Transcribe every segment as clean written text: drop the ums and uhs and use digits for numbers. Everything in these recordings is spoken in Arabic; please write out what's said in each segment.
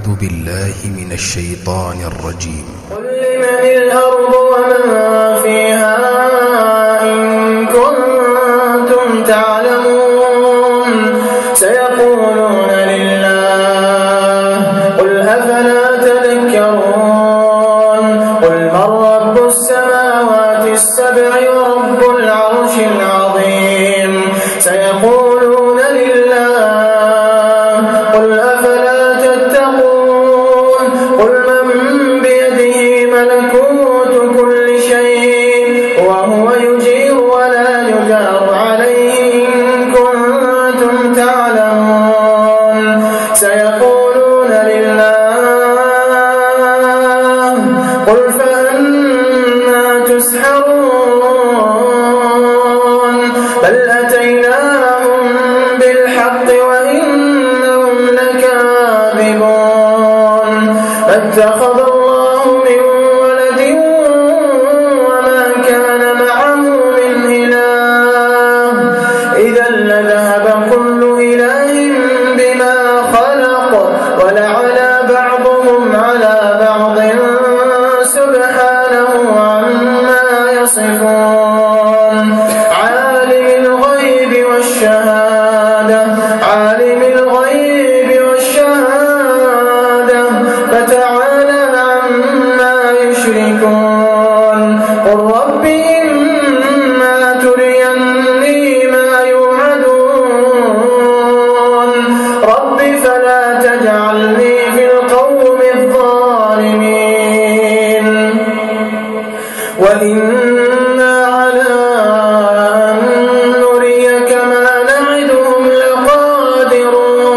أعوذ بالله من الشيطان الرجيم. قل لمن الأرض ومن فيها إن كنتم تعلمون سيقولون لله قل أفلا تذكرون قل من رب السماوات السبع ورب العرش العظيم سيقولون لله قل أفلا تتقون قل من بيده ملكوت كل شيء وهو يجير ولا يجار عليه إن كنتم تعلمون سيقولون لله قل فأنا تسحرون بل أتيناهم بالحق وإنهم لكاذبون ما اتخذ الله من ولد وما كان معه من إله إذا لذهب كل إله بما خلق ولعلى بعضهم على بعض سبحانه عما يصفون عالم الغيب والشهادة فتعالى عما يشركون قل رب إما تريني ما يوعدون رب فلا تجعلني في القوم الظالمين وإنا على أن نريك ما نعدهم لقادرون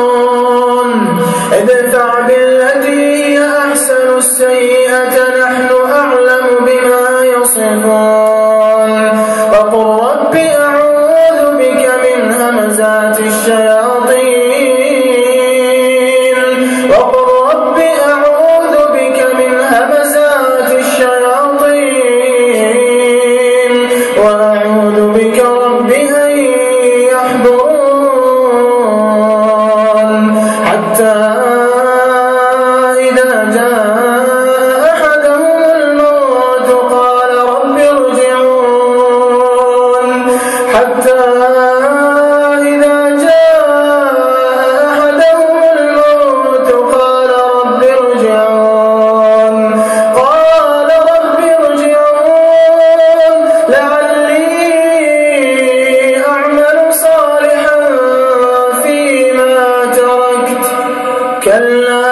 ادفع بالتي هي أحسن السيئة نحن أعلم بما يصفون وقل رب أعوذ بك من همزات الشياطين وقل رب أعوذ بك من همزات الشياطين وأعوذ بك رب أن يحضرون حتى إذا جاء أحدهم الموت قال رب ارجعون حتى إذا جاء أحدهم الموت قال رب ارجعون لعلي أعمل صالحا فيما تركت كلا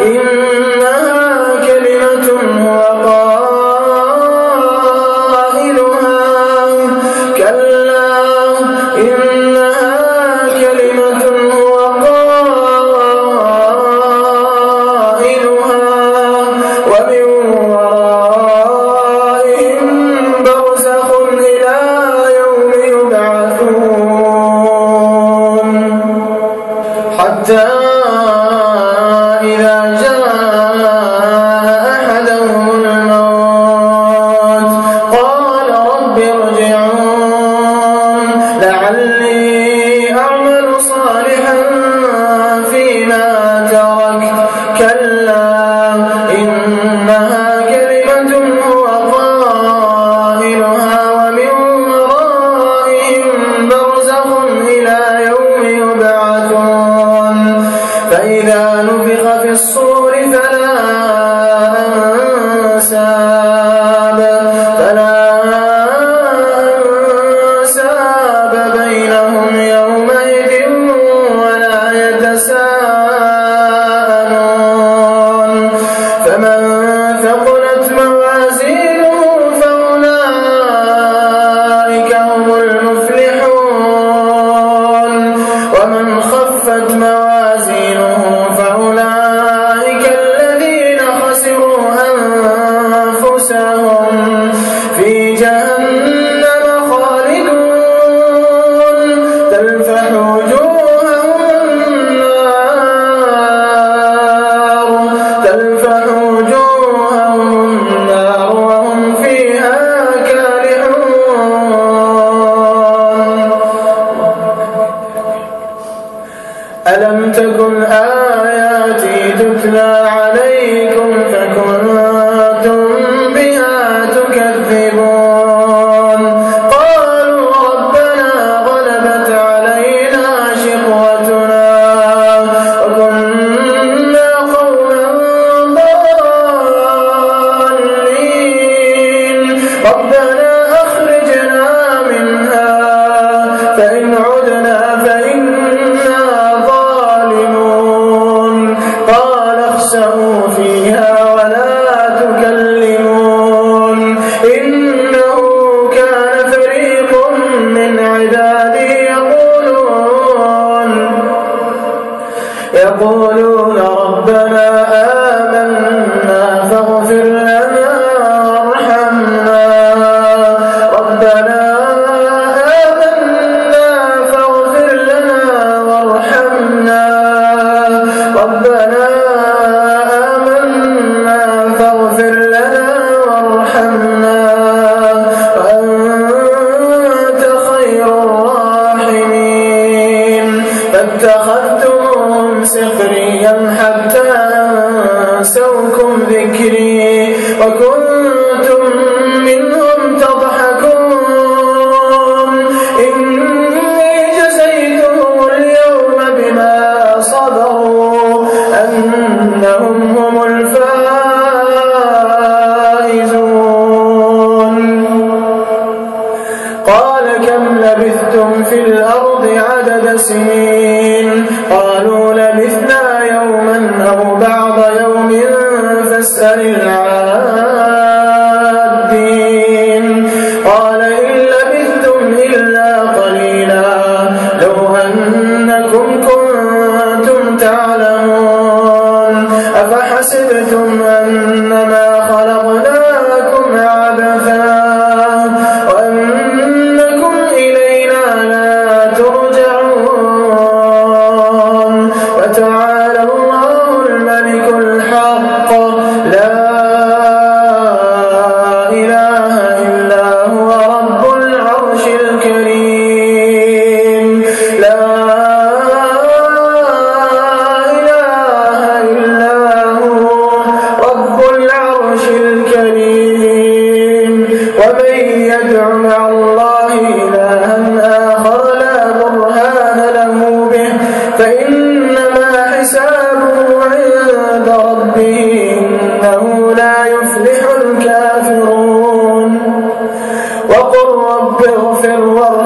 إنها كلمة هو قائلها ومن ورائهم برزخ إلى يوم يبعثون حتى إذا جاء أحدهم الموت قال رب ارجعون لعلي أعمل صالحا فيما تركت كلا إنها كلمة هو قائلها ومن ورائهم برزخ إلى يوم يبعثون فإذا نفخ في الصور فلا أنساب بينهم يومئذ ولا يتساءلون فمن ثقلت موازينه فأولئك هم المفلحون ومن خفت موازينه فأولئك الذين خسروا تتلى عليكم فكنتم بها تكذبون قالوا ربنا غلبت علينا شقوتنا وكنا قوما ضالين ربنا أخرجنا منها فإن عدنا فإنا ظالمون قال اخسئوا فيها ولا تكلمون إنه كان فريق من عبادي يقولون ربنا آمنا فاغفر لنا وارحمنا ربنا آمنا فاغفر لنا وارحمنا ربنا آمنا فاغفر لنا وارحمنا وأنت خير الراحمين فاتخذتموهم سخريا حتى أنسوكم ذكري وكنتم منهم تضحكون إني جزيتهم اليوم بما صبروا أنهم هم الفائزون قال كم لبثتم في الأرض عدد سنين قالوا لبثنا يوما أو بعض يوم فاسأل العادين قال إن لبثتم إلا قليلا لو أنكم كنتم تعلمون أفحسبتم أنما خلقناكم عبثا وأنكم إلينا لا ترجعون وتعالى الله الملك الحق لا إله إلا هو رب العرش الكريم لا إله إلا هو رب العرش الكريم ومن يدع مع الله إلها آخر لا برهان له به فإنما حسابه عند ربه إنه لا يفلح الكافرون وقل رب اغفر